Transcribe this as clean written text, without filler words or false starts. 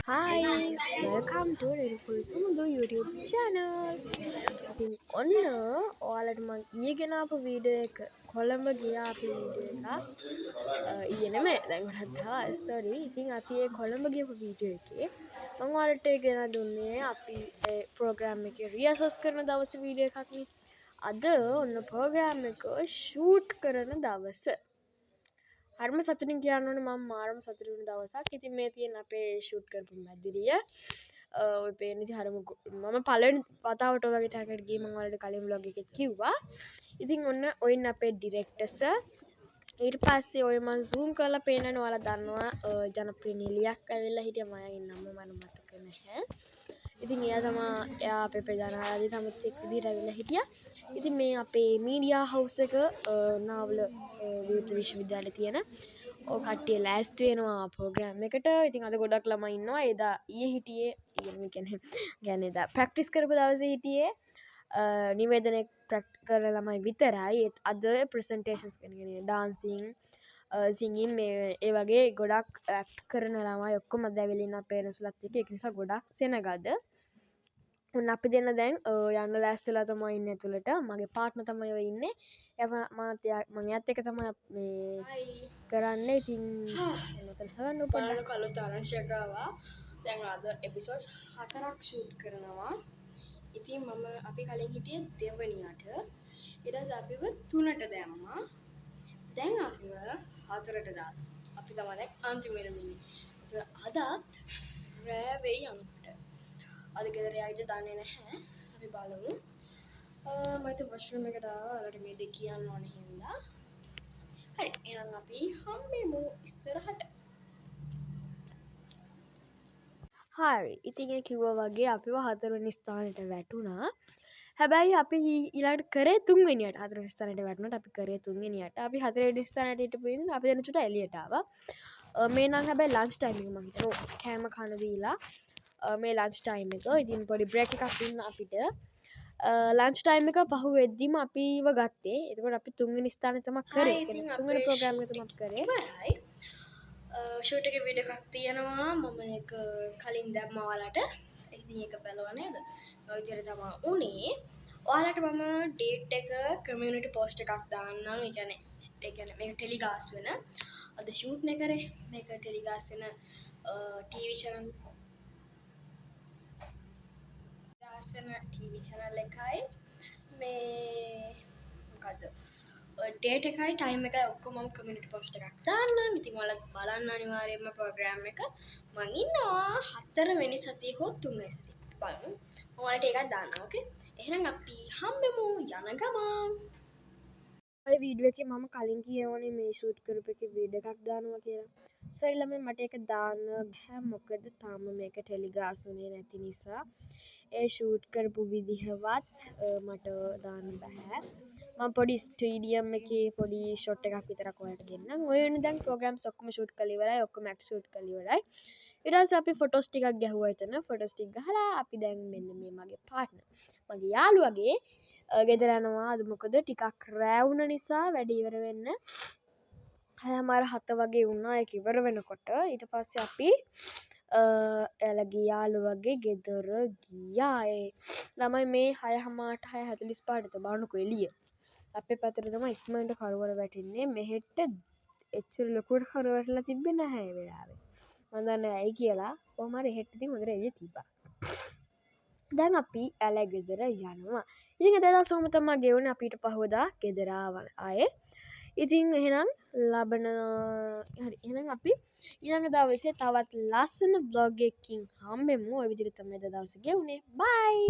Hi, welcome to Nirupul Sumudu YouTube channel. ඉතින් ඔන්න ඔයාලට මං ඊයේ ගෙනාපු වීඩියෝ එක කොළඹ ගියා අපි වීඩියෝ එක ඊයේ නෙමෙයි දැන් ගොඩක් දවස් sorry. ඉතින් අපි ඒ කොළඹ ගියපු වීඩියෝ එකේ මං ඔයාලට ඒ ගෙන දුන්නේ අපි ඒ ප්‍රෝග්‍රෑම් එකේ රිහර්සල්ස් කරන දවසේ වීඩියෝ එකක් නේ. අද ඔන්න ප්‍රෝග්‍රෑම් එක ෂූට් කරන දවස. හරිම සතුටින් කියන්න ඕනේ මම මාරම සතුටු වුණ දවසක්. ඉතින් මේ තියෙන අපේ ෂූට් කරපු මැදිරිය. ඔය පේන ඉතින් හරිම මම පළවෙනි වතාවට ඔය වගේ තැනකට ගියේ මම ඔයාලට කලින් vlog එකෙත් කිව්වා. ඉතින් ඔන්න ඔයින් අපේ ඩිරෙක්ටර් සර්. ඊට පස්සේ ඔය මම zoom කරලා පේනවනේ ඔයාලා දන්නවා ජනප්‍රිය නිලියක් ඇවිල්ලා හිටියා මම එයාගේ නම මට මතක නැහැ. ඉතින් එයා අපේ ප්‍රධානාධිපති සමිතියක් විදිහට ඇවිල්ලා හිටියා. ඉතින් මේ අපේ මීඩියා හවුස් එක නාවල විවෘත විශ්වවිද්‍යාලයේ තියෙන ඔය කට්ටිය ලෑස්ති වෙනවා ප්‍රෝග්‍රෑම් එකට. ඉතින් අද ගොඩක් ළමයි ඉන්නවා. එදා ඊයේ හිටියේ කියන්නේ එදා ප්‍රැක්ටිස් කරපු දවසේ හිටියේ නිවේදනය කරන ළමයි විතරයි. අද ප්‍රසන්ටේෂන්ස් කරගෙන ඩාන්සින් සිංගින් මේ ඒ වගේ ගොඩක් ඇක්ට් කරන ළමයි ඔක්කොම අද ඇවිල්ලා ඉන්නවා පේරන්ට්ස්ලාත් එක්ක. ඒක නිසා ගොඩක් සෙනගද. ඔන්න අපි දෙන්න දැන් යන්න ලෑස්තිලා තමයි ඉන්නේ ඇතුළට. මගේ පාර්ට්නර් තමයි ඔය ඉන්නේ. මම එයාත් එක්ක තමයි මේ කරන්නේ. ඉතින් මෙතන හොයන්න පොඩ්ඩක් කලොත් ආරංචියක් ආවා. දැන් අද එපිසෝඩ්ස් 4ක් ෂූට් කරනවා. ඉතින් අපි කලින් හිටියේ දෙවනියට. ඊට පස්සේ අපිව 3ට දැම්මා. දැන් අපිව 4ට දාලා. අපි තමයි දැන් අන්තිමේට ඉන්නේ. අදත් රෑ වෙයි යනකොට. අද ගෙදර යයිද දන්නේ නැහැ. අපි බලමු. මම හිතුවා වොෂ්රූම් එකට ආවා. ඔයාලට මේ දෙක කියන්න ඕනේ හින්දා. හරි. එහෙනම් අපි හම්බෙමු ඉස්සරහට. හරි. ඉතින් ඒ කිව්වා වගේ අපිව 4 වෙනි ස්ථානෙට වැටුණා. හැබැයි අපි ඊළඟට කරේ 3 වෙනියට 4 වෙනි ස්ථානෙට වැටුණාට අපි කරේ 3 වෙනියට. අපි 4 වෙනි ස්ථානෙට හිටපු ඉඳන් අපි දැන් චුට්ට එළියට ආවා. මේ නම් හැබැයි ලන්ච් ටයිම් එක මම හිතුවා කෑම කන දීලා මේ ලන්ච් ටයිම් එක. ඉතින් පොඩි බ්‍රේක් එකක් දුන්න අපිට. ලන්ච් ටයිම් එක පහු වෙද්දිම අපිව ගත්තේ. එතකොට අපි 3 වෙනි ස්ථානේ තමයි කරේ. 3 වෙනි ප්‍රෝග්‍රෑම් එක තමයි කරේ. ෂූට් එකේ වීඩියෝ එකක් තියෙනවා. මම ඒක කලින් දැම්මා ඔයාලට. ඉතින් ඒක බලුවා නේද? ඔය විදිහට තමයි උනේ. ඔයාලට මම ඩේට් එක කමියුනිටි පෝස්ට් එකක් දාන්නම්. ඒ කියන්නේ මේක ටෙලිකාස්ට් වෙන. අද ෂූට් නේ කරේ. මේක ටෙලිකාස්ට් වෙන ටීවී channel ටීවී channel එකයි මේ මොකද්ද ඩේට් එකයි ටයිම් එකයි ඔක්කොම මම කමියුනිටි පෝස්ට් එකක් දාන්නම්. ඉතින් ඔයාලත් බලන්න අනිවාර්යයෙන්ම ප්‍රෝග්‍රෑම් එක. මං ඉන්නවා 4 වෙනි සතියේ හෝ 3 වෙනි සතියේ. බලමු. ඔයාලට ඒකත් දාන්න. ඕකේ. එහෙනම් අපි හම්බෙමු යන ගමන්. ඔය වීඩියෝ එකේ මම කලින් කියවනේ මේ ෂූට් කරපු එකේ වීඩියෝ එකක් දානවා කියලා. සෝරි ළමයි මට ඒක දාන්න බෑ මොකද තාම මේක ටෙලිකාස්ට් වුණේ නැති නිසා. ඒ ෂූට් කරපු විදිහවත් මට දාන්න බෑ. මම පොඩි ස්ටේඩියම් එකේ පොඩි ෂොට් එකක් විතරක් ඔයාලට දෙන්නම්. ඔය වෙන දැන් ප්‍රෝග්‍රෑම්ස් ඔක්කොම ෂූට් කරලා ඉවරයි. ඔක්කොම ඇක්ට් ෂූට් කරලා ඉවරයි. ඊට පස්සේ අපි ෆොටෝස් ටිකක් ගැහුවා එතන. ෆොටෝස් ටික ගහලා අපි දැන් මෙන්න මේ මගේ පාර්ට්නර් මගේ යාළුවගේ ගෙදර යනවා. අද මොකද ටිකක් රෑ වුණ නිසා වැඩ ඉවර වෙන්න 6:30 වගේ වුණා. ඒක ඉවර වෙනකොට ඊට පස්සේ අපි එයාලගේ යාළුවගේ ගෙදර ගියා. ඒ ළමයි මේ 6:45ට බලන්නකෝ එළිය. අපේ පැත්තට තමයි ඉක්මනට කරවල වැටෙන්නේ. මෙහෙට එච්චර ලොකුවට කරවල වැටලා තිබ්බේ නැහැ ඒ වෙලාවේ. මම දන්නේ ඇයි කියලා. කොහොම හරි එහෙට ඉතින් හොඳට එළිය තිබ්බා. දැන් අපි එයාලා ගෙදර යනවා. ඉතින් එදා දවසම තමයි ගෙවුනේ අපිට පහවදා ගෙදර ආයේ. ඉතින් එහෙනම් ලබන හරි එහෙනම් අපි ඊළඟ දවසේ තවත් ලස්සන බ්ලොග් එකකින් හම්බෙමු. ඔය විදිහට තමයි දවස ගෙවුනේ. බයි.